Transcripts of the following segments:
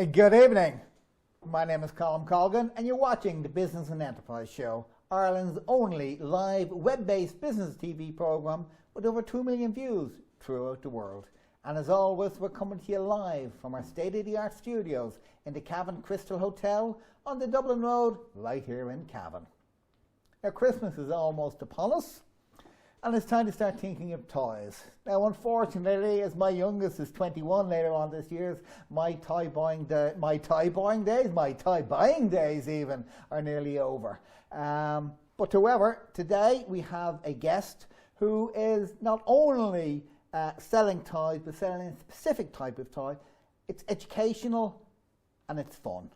Good evening. My name is Colm Colgan and you're watching the Business and Enterprise Show, Ireland's only live web-based business TV programme with over 2 million views throughout the world. And as always, we're coming to you live from our state-of-the-art studios in the Cavan Crystal Hotel on the Dublin Road, right here in Cavan. Now, Christmas is almost upon us, and it's time to start thinking of toys. Now, unfortunately, as my youngest is 21 later on this year, my toy buying days even are nearly over. But however, today we have a guest who is not only selling toys, but selling a specific type of toy. It's educational and it's fun.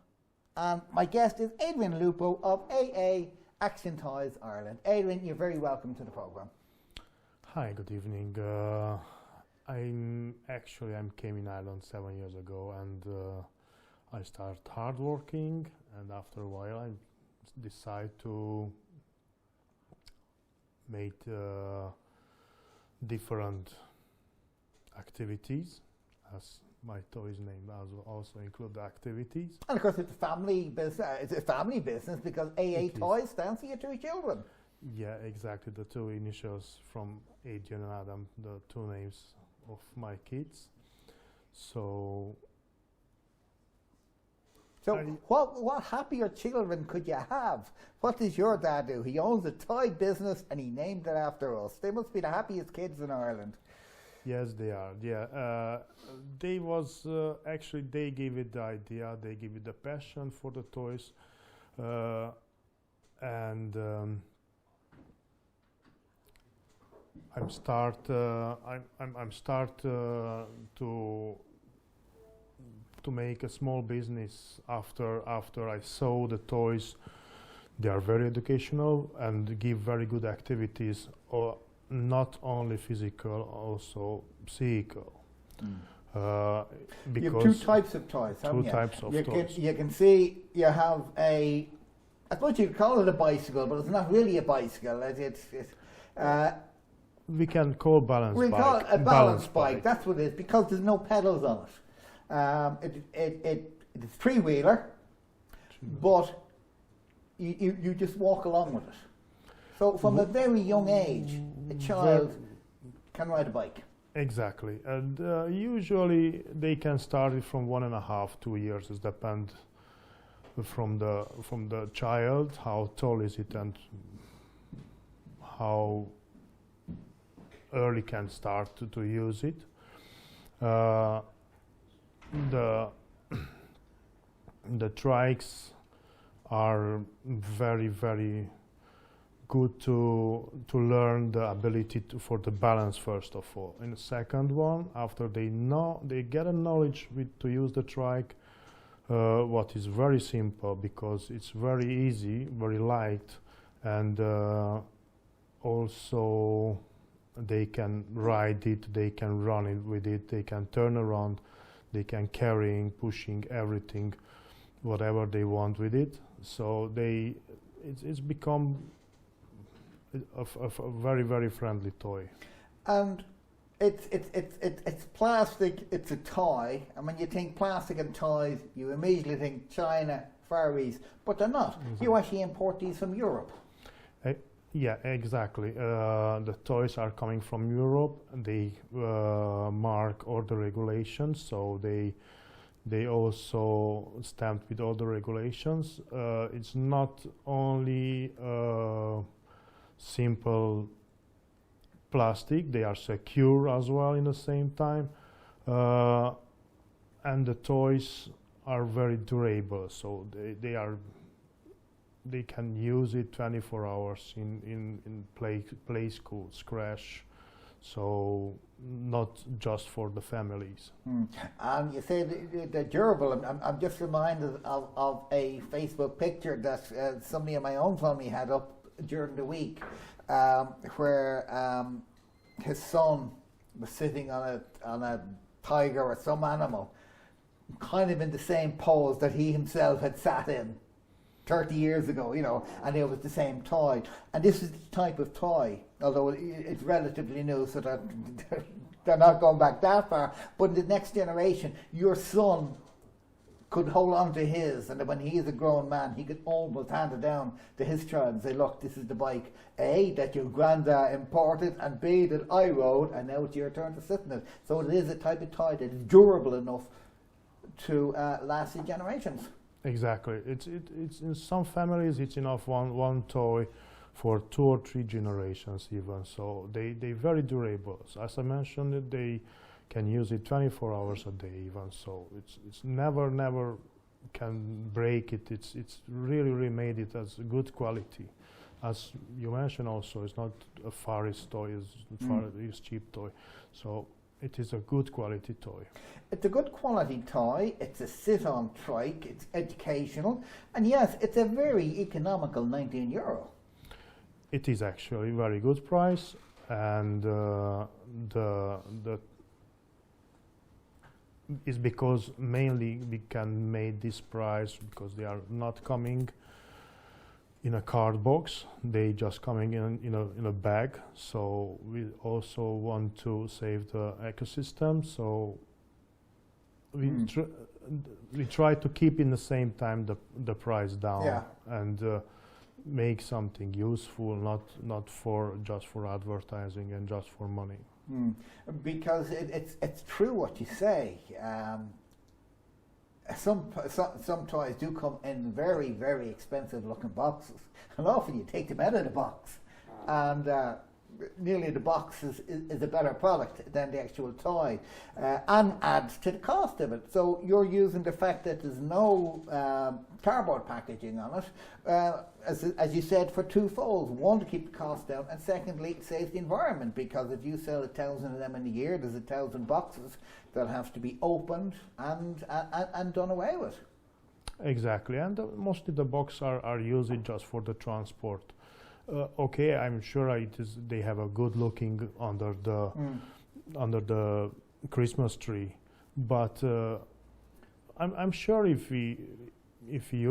And my guest is Adrian Lupo of AA Action Toys Ireland. Adrian, you're very welcome to the programme. Hi, good evening. I came in Ireland 7 years ago, and I started hardworking, and after a while I decided to make different activities, as my toys name also include activities. And of course it's a family business. It's a family business because AA Toys stands for your two children. Yeah, exactly. The two initials from Adrian and Adam, the two names of my kids. So what happier children could you have? What does your dad do? He owns a toy business and he named it after us. They must be the happiest kids in Ireland. Yes, they are. Yeah, they gave it the idea. They gave it the passion for the toys, and I'm start to make a small business after I saw the toys. They are very educational and give very good activities, or not only physical, also psychical. You have two types of toys, haven't you? Two types of toys. You can see you have I suppose you'd call it a bicycle, but it's not really a bicycle. We can call balance bike. We call it a balance bike. That's what it is, because there's no pedals on it. It's three-wheeler, but you just walk along with it. So from a very young age, a child can ride a bike. Exactly, and usually they can start it from 1.5 to 2 years. It depends from the child, how tall is it and how early can start to use it. The trikes are very, very good to learn the ability for the balance first of all. In the second one, after they get a knowledge to use the trike, what is very simple because it's very easy, very light, and also they can ride it, they can run it with it, they can turn around, they can carrying, pushing everything, whatever they want with it. So it's become a very, very friendly toy. And it's plastic. It's a toy. And when you think plastic and toys, you immediately think China, Far East, but they're not. Mm-hmm. You actually import these from Europe. Yeah, exactly. The toys are coming from Europe. They mark all the regulations, so they also stamped with all the regulations. It's not only simple plastic; they are secure as well in the same time, and the toys are very durable. So they can use it 24 hours in play school, crash, so not just for the families. And you say they're durable. I'm just reminded of a Facebook picture that somebody in my own family had up during the week, where his son was sitting on a tiger or some animal, kind of in the same pose that he himself had sat in 30 years ago, and it was the same toy. And this is the type of toy, although it's relatively new, so that they're not going back that far. But in the next generation, your son could hold on to his, and that when he is a grown man, he could almost hand it down to his child and say, look, this is the bike, A, that your granddad imported, and B, that I rode, and now it's your turn to sit in it. So it is a type of toy that is durable enough to last the generations. Exactly. It's in some families it's enough one toy for 2 or 3 generations even. So they're very durable. So as I mentioned, they can use it 24 hours a day even. So it's never can break it. It's really made it as good quality. As you mentioned also, it's not a Far East toy, it's Far East cheap toy. So it is a good quality toy. It's a good quality toy, it's a sit-on trike, it's educational, and yes, it's a very economical €19. It is actually a very good price, and the is because mainly we can make this price because they are not coming in a card box, they just coming in a bag. So we also want to save the ecosystem, so we try to keep in the same time the price down, and make something useful, not for just for advertising and just for money. Because it's true what you say. Some toys do come in very, very expensive looking boxes, and often you take them out of the box, and nearly the box is a better product than the actual toy, and adds to the cost of it. So you're using the fact that there's no cardboard packaging on it, as you said, for 2 folds. One, to keep the cost down, and secondly, it saves the environment, because if you sell 1,000 of them in a year, there's 1,000 boxes that have to be opened and done away with. Exactly, and mostly the boxes are used just for the transport. Okay, I'm sure they have a good looking under the Christmas tree, but I'm sure if we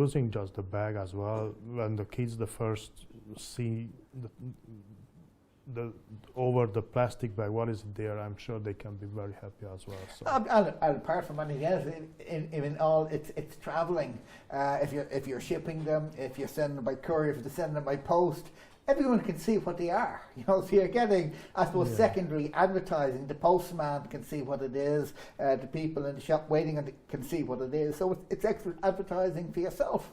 using just the bag as well, when the kids the first see the over the plastic bag what is there, I'm sure they can be very happy as well. So. And apart from anything else, in all, it's travelling. If you're shipping them, if you're sending them by courier, if you're sending them by post, everyone can see what they are. So you're getting, I suppose, secondary advertising. The postman can see what it is. The people in the shop waiting on it can see what it is. So it's extra advertising for yourself.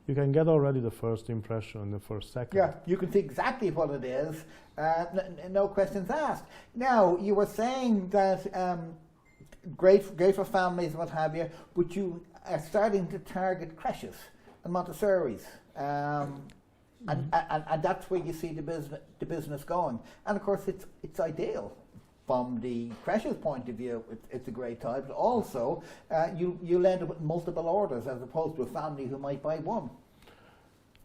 You can get already the first impression in the first second. Yeah, you can see exactly what it is. No questions asked. Now, you were saying that great for families and what have you, but you are starting to target creches and Montessori's. And that's where you see the business going. And of course, it's ideal from the creche's point of view. It's a great toy, but also you'll end up with multiple orders as opposed to a family who might buy one.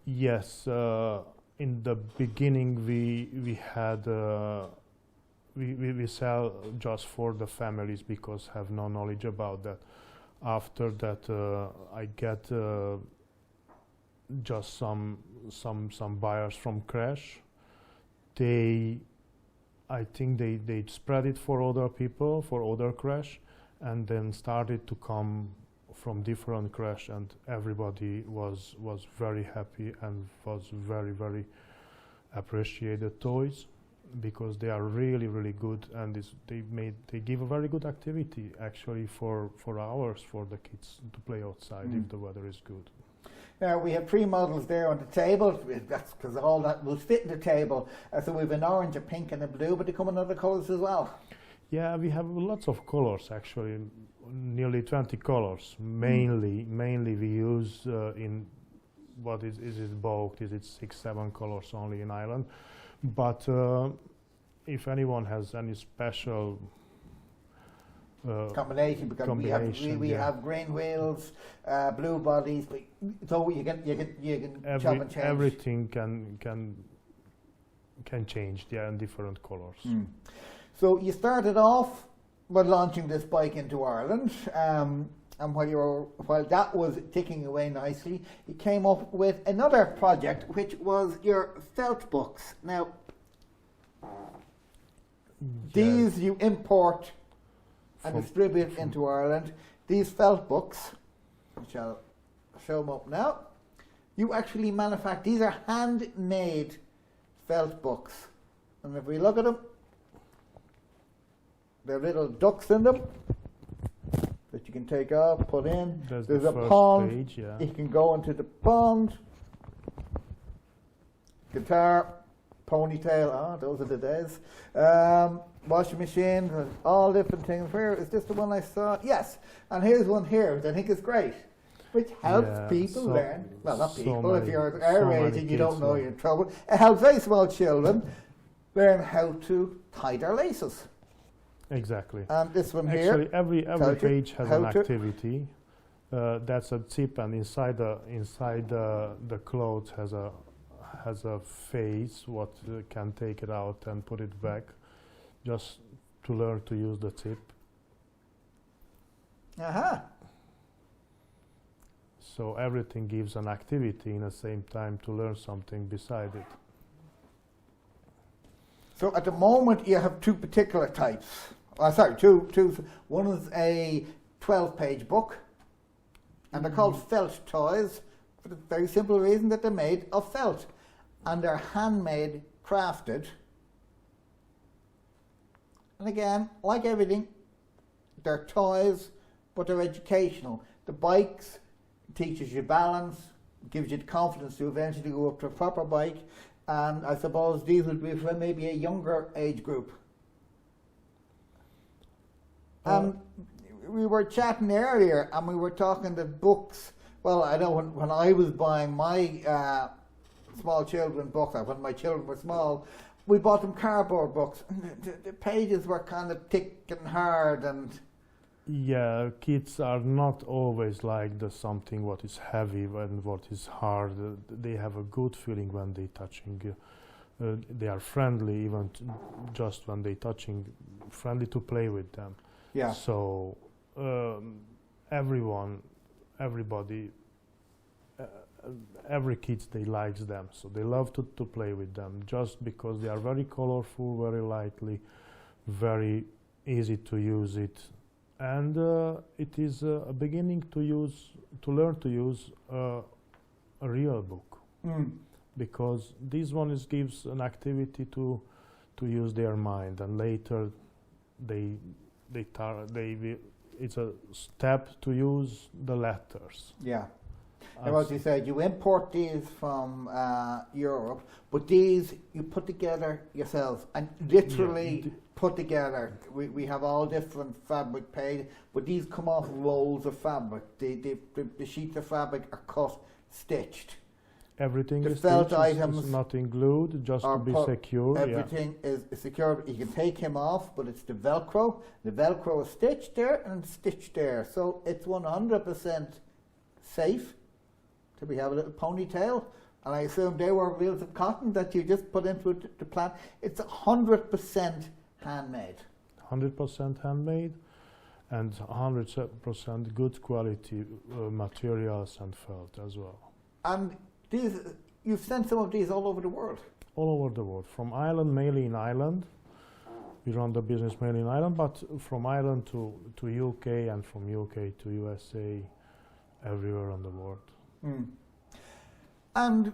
Yes, in the beginning we had we sell just for the families because have no knowledge about that. After that, I get just some buyers from crash. I think they spread it for other people, for other crash, and then started to come from different crash, and everybody was very happy and was very appreciated toys because they are really good, and they give a very good activity actually for hours for the kids to play outside if the weather is good. Now, we have 3 models there on the table. That's because all that will fit in the table. So we have an orange, a pink and a blue, but they come in other colours as well. Yeah, we have lots of colors actually, nearly 20 colors. Mainly we use in what is it bulk? Is it 6-7 colors only in Ireland? But if anyone has any special combination, because we have green wheels, blue bodies, so you can chop and change. Everything can change, in different colors. So you started off by launching this bike into Ireland, and while that was ticking away nicely, you came up with another project, which was your felt books. Now, these you import and distribute into Ireland. These felt books, which I'll show them up now. You actually manufacture, these are handmade felt books. And if we look at them, there are little ducks in them that you can take off, put in. There's a pond. Page, yeah. You can go into the pond. Guitar, ponytail, those are the days. Washing machine, all different things. Where is this the one I saw? Yes, and here's one here which I think is great, which helps people learn. Well, not people, if you're our age and you don't know you're in trouble. It helps very small children learn how to tie their laces. Exactly. And this one here. Actually, every page has an activity. That's a tip, and inside the clothes has a face what can take it out and put it back, just to learn to use the tip. So everything gives an activity in the same time to learn something beside it. So at the moment you have two particular types. Two. One is a 12-page book, and they're called felt toys for the very simple reason that they're made of felt. And they're handmade, crafted. And again, like everything, they're toys, but they're educational. The bikes teaches you balance, gives you the confidence to eventually go up to a proper bike. And I suppose these would be for maybe a younger age group. We were chatting earlier, and we were talking the books. Well, I know when I was buying my small children books, when my children were small, we bought them cardboard books, and the pages were kind of thick and hard. And yeah, kids are not always like something what is heavy and what is hard. They have a good feeling when they touching. They are friendly even just when they touching, friendly to play with them. Yeah. So everybody. Every kid, they likes them, so they love to play with them just because they are very colorful, very lightly, very easy to use it, and it is a beginning to learn to use a real book, because this one gives an activity to use their mind, and later it's a step to use the letters. Yeah. Now, as you said, you import these from Europe, but these you put together yourselves and literally put together. We have all different fabric paid, but these come off rolls of fabric. The sheets of fabric are cut, stitched. Everything the is felt stitched, items is nothing glued, just to be secure. Everything is secure. You can take him off, but it's the Velcro. The Velcro is stitched there and stitched there, so it's 100% safe. So we have a little ponytail, and I assume they were reels of cotton that you just put into the plant. It's 100% handmade. 100% handmade, and 100% good quality materials and felt as well. And these, you've sent some of these all over the world? All over the world. From Ireland, mainly in Ireland. We run the business mainly in Ireland, but from Ireland to UK, and from UK to USA, everywhere on the world. And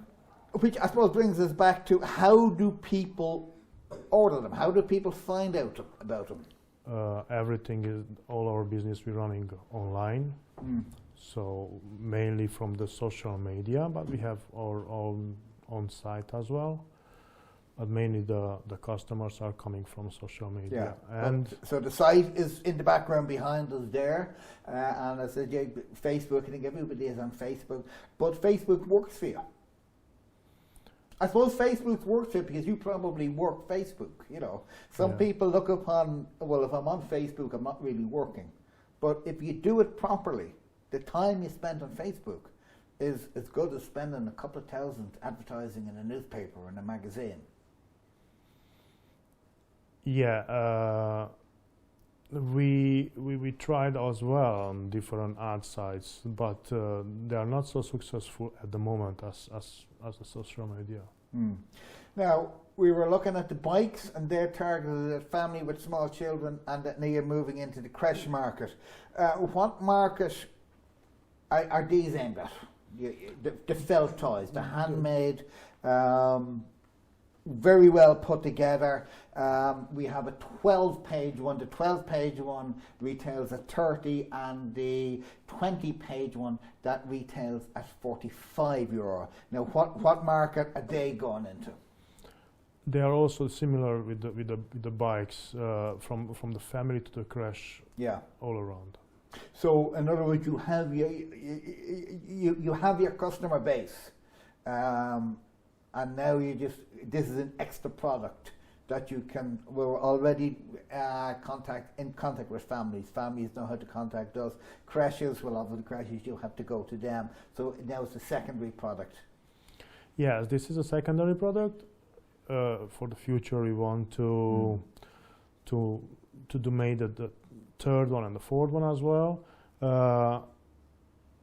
which I suppose brings us back to, how do people order them? How do people find out about them? Everything is, all our business we're running online. So mainly from the social media, but we have our own on-site as well. But mainly the customers are coming from social media. Yeah. And so the site is in the background behind us there, and I said, Facebook, I think everybody is on Facebook, but Facebook works for you. I suppose Facebook works for you because you probably work Facebook, you know. Some people look upon, well, if I'm on Facebook, I'm not really working. But if you do it properly, the time you spend on Facebook is as good as spending a couple of thousand advertising in a newspaper or in a magazine. Yeah, we tried as well on different ad sites, but they are not so successful at the moment as the social media. Now, we were looking at the bikes, and they're targeted at family with small children, and that now you're moving into the creche market. What market are these aimed at? The Feltoys, the handmade, very well put together. We have a 12-page one. The 12-page one retails at 30, and the 20-page one that retails at €45. Now, what market are they going into? They are also similar with the bikes, from the family to the crash. Yeah. All around. So, in other words, you have your customer base, and now this is an extra product that we're already in contact with families. Families know how to contact us. Crashes, well, obviously crashes, you'll have to go to them. So now it's a secondary product. Yes, this is a secondary product. For the future, we want to make the third one and the fourth one as well.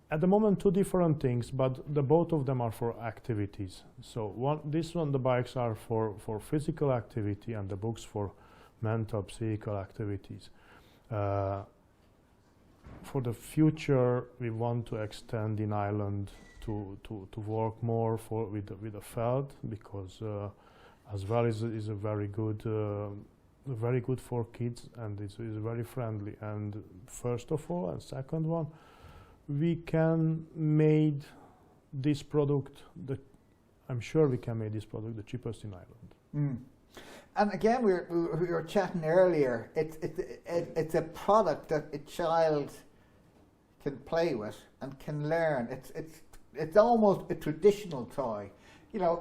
At the moment, two different things, but both of them are for activities. So the bikes are for physical activity, and the books for mental, psychical activities. For the future, we want to extend in Ireland to work more with the felt, because as well is a very good for kids, and it's very friendly. And first of all, and second one, we can made this product. I'm sure we can make this product the cheapest in Ireland. And again, we were chatting earlier. It's a product that a child can play with and can learn. It's almost a traditional toy. You know,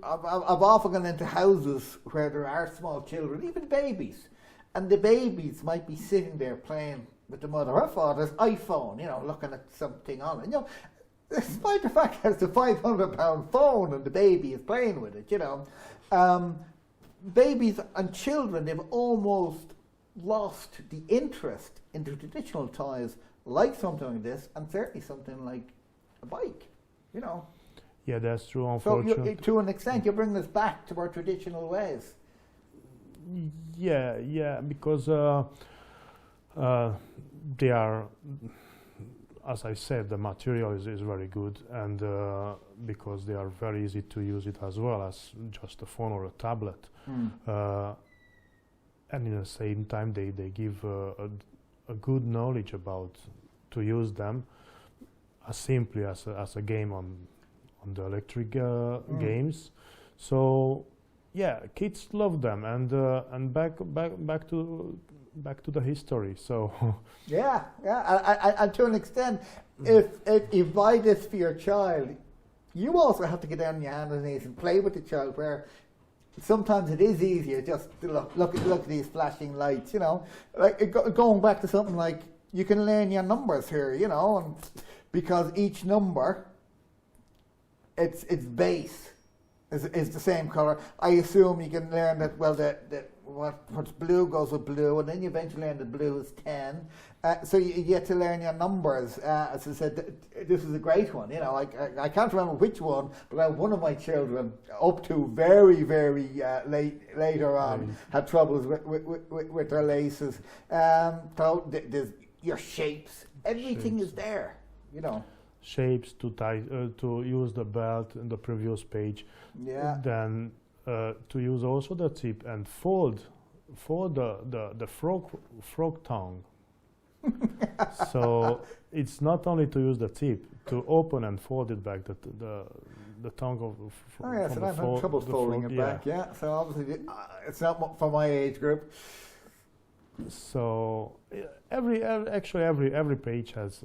I've often gone into houses where there are small children, even babies, and the babies might be sitting there playing with the mother or father's iPhone, looking at something on it. Despite the fact that it's a £500 phone and the baby is playing with it, babies and children, they've almost lost the interest in the traditional toys, like something like this, and certainly something like a bike, Yeah, that's true, unfortunately. So to an extent, you're bringing us back to our traditional ways. Yeah, because they are, as I said, the material is very good, and because they are very easy to use it as well as just a phone or a tablet. And in the same time, they give a good knowledge about to use them as simply as a game on the electric games. So yeah, kids love them, and back to the history. So yeah, and to an extent, if you buy this for your child, you also have to get down on your hands and knees and play with the child. Where sometimes it is easier just to look at these flashing lights. Like going back to something like, you can learn your numbers here. And because each number, its base is the same color. I assume you can learn that, well, what's blue goes with blue, and then you eventually learn that blue is 10. So you get to learn your numbers. As I said, this is a great one. I can't remember which one, but one of my children, up to very, very later on, had troubles with their laces. So there's your shapes. Everything is there. Shapes to tie to use the belt in the previous page. Yeah. Then to use also the tip and fold the frog tongue. So it's not only to use the tip, to open and fold it back, the tongue of. So I've had trouble folding it back. Yeah. So obviously it's not for my age group. So every page has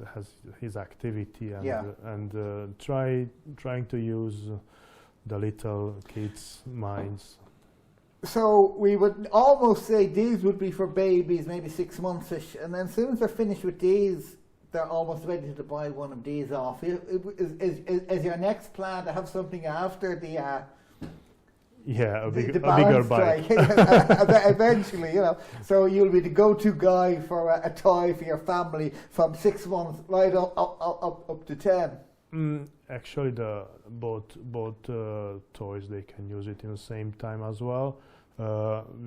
his activity, and trying to use the little kids' minds. So we would almost say these would be for babies, maybe 6 months-ish, and then as soon as they're finished with these, they're almost ready to buy one of these off. Is your next plan to have something after the a bigger bike? Eventually, So you'll be the go-to guy for a toy for your family from 6 months right up to 10. Actually, both toys, they can use it in the same time as well.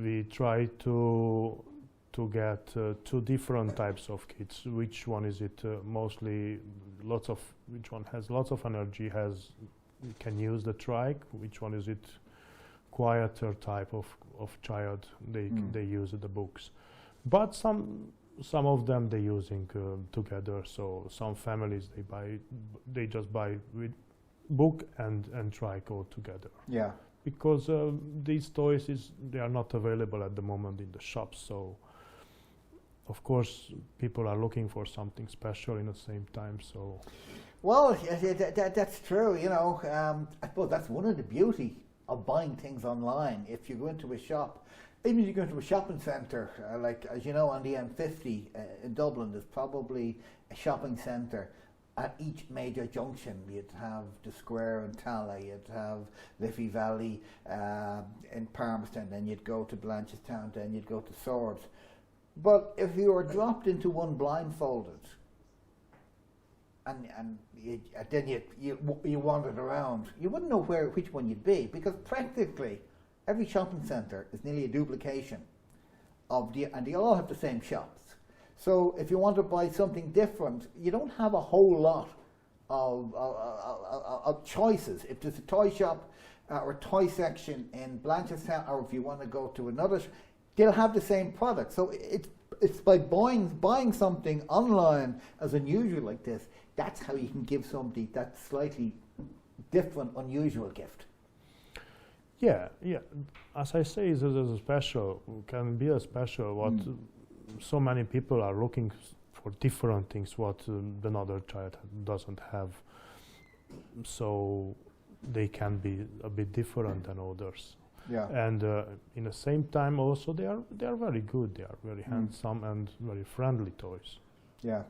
We try to to get two different types of kits. Which one is it? Mostly, which one has lots of energy? Can use the trike. Which one is it? Quieter type of child. They use the books, but some of them they using together. So some families they just buy with book and trike all together. Yeah. Because these toys they are not available at the moment in the shops. So of course people are looking for something special in the same time. So well, that's true. You know, I suppose that's one of the beauty of buying things online. If you go into a shop, even if you go into a shopping centre, like as you know on the M50 in Dublin, there's probably a shopping centre at each major junction. You'd have the Square in Tala, you'd have Liffey Valley in Palmerston, then you'd go to Blanchardstown, then you'd go to Swords. But if you were dropped into one blindfolded, and then you wandered around, you wouldn't know which one you'd be, because practically every shopping centre is nearly a duplication and they all have the same shops. So if you want to buy something different, you don't have a whole lot of choices. If there's a toy shop or a toy section in Blanchardstown, or if you want to go to another, they'll have the same product. So it's by buying something online as unusual like this, that's how you can give somebody that slightly different, unusual gift. Yeah. As I say, this is a special, can be a special. What so many people are looking for different things what another child doesn't have. So they can be a bit different than others. Yeah. And in the same time, also they are very good. They are very handsome and very friendly toys. Yeah.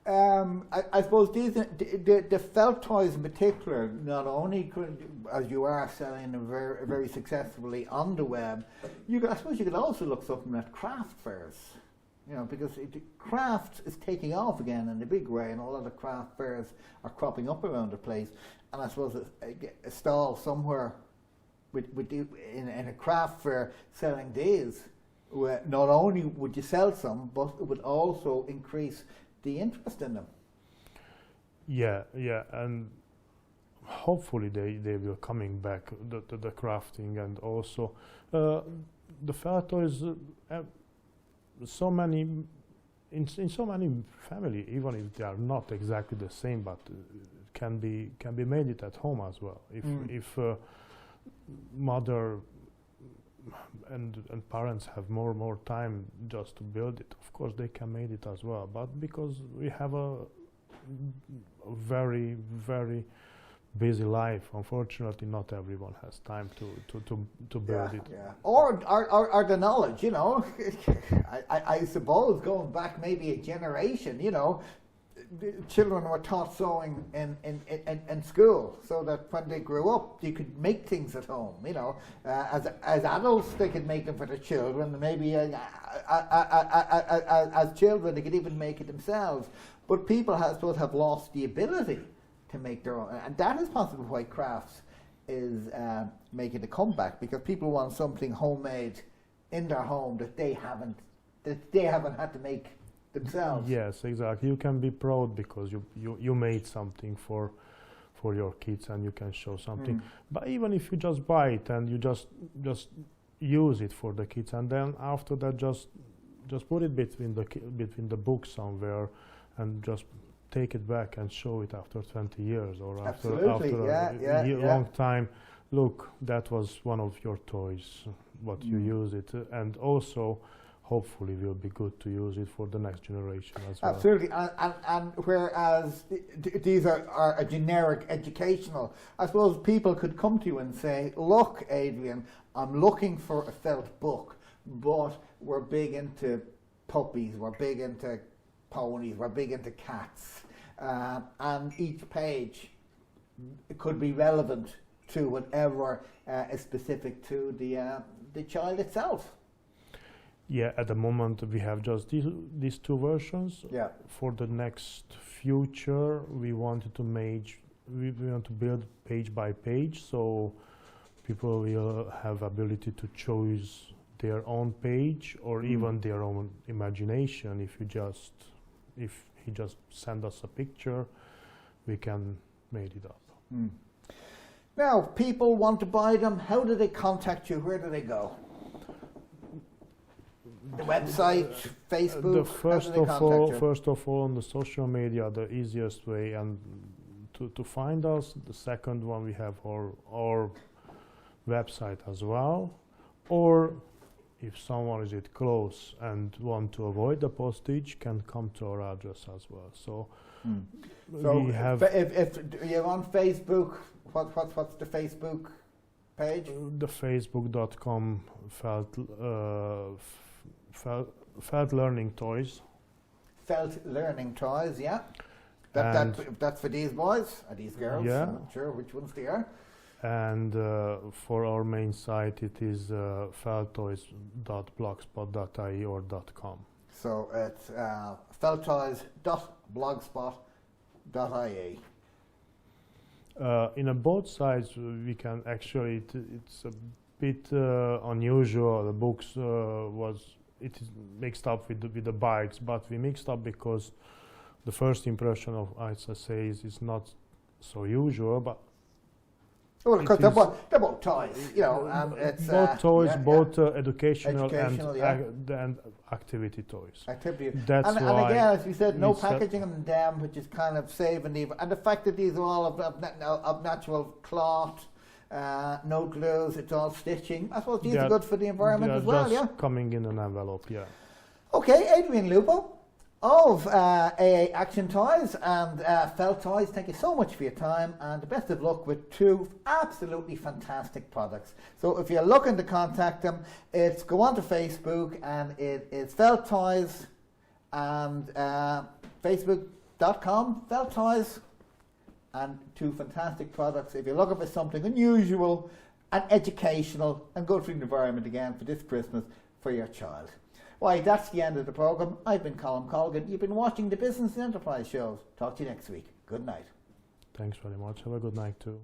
I suppose the felt toys in particular, not only could, as you are selling them very, very successfully on the web, I suppose you could also look something at craft fairs. You know, because craft is taking off again in a big way, and a lot of craft fairs are cropping up around the place. And I suppose a stall somewhere in a craft fair selling these, not only would you sell some, but it would also increase the interest in them. Yeah, and hopefully they will coming back the crafting, and also the Feltoys. So many in so many family, even if they are not exactly the same, but can be made it at home as well. If mother and parents have more time just to build it, of course they can make it as well. But because we have a very busy life, unfortunately, not everyone has time to build it. Yeah. Or the knowledge, you know. I suppose going back maybe a generation, you know, children were taught sewing in school, so that when they grew up, you could make things at home. You know, as adults, they could make them for their children. Maybe as children, they could even make it themselves. But people, I suppose, have lost the ability to make their own, and that is possibly why crafts is making a comeback, because people want something homemade in their home that they haven't had to make themselves. Yes, exactly. You can be proud because you made something for your kids, and you can show something. But even if you just buy it and you just use it for the kids, and then after that just put it between the books somewhere, and just take it back and show it after 20 years or after a long time. Look, that was one of your toys, what you use it, and also hopefully will be good to use it for the next generation as well. Absolutely, and whereas these are a generic educational, I suppose people could come to you and say, look, Adrian, I'm looking for a felt book, but we're big into puppies, we're big into ponies, we're big into cats, and each page could be relevant to whatever is specific to the child itself. Yeah, at the moment we have just these two versions. Yeah. For the next future, we want to build page by page, so people will have ability to choose their own page or even their own imagination. If he just send us a picture, we can make it up. Now, if people want to buy them, how do they contact you? Where do they go? The website, Facebook? First of all, on the social media, the easiest way, and to find us. The second one, we have our website as well. Or if someone is close and want to avoid the postage, can come to our address as well. So we have. If you're on Facebook, what's the Facebook page? The Facebook.com Felt Learning Toys. Felt Learning Toys, yeah. That's for these boys or these girls. Yeah. I'm not sure which ones they are. And for our main site, it is Feltoys.blogspot.ie or .com. So it's Feltoys.blogspot.ie. In both sides, we can actually. It's a bit unusual. The books it is mixed up with the bikes, but we mixed up because the first impression of ISSA is not so usual, but. Well, because they're both toys, you know. It's, both toys, educational and activity toys. Activity. That's and why. And again, as we said, no packaging on them, which is kind of saving the. And the fact that these are all of natural cloth, no glues, it's all stitching. I suppose these are good for the environment as well, just coming in an envelope, yeah. Okay, Adrian Lupo of AA Action Toys and Feltoys, thank you so much for your time, and the best of luck with two absolutely fantastic products. So if you're looking to contact them, it's go on to Facebook, and it's Feltoys and Facebook.com Feltoys, and two fantastic products. If you're looking for something unusual and educational and good for the environment again for this Christmas for your child. Why, that's the end of the programme. I've been Colm Colgan. You've been watching the Business and Enterprise shows. Talk to you next week. Good night. Thanks very much. Have a good night too.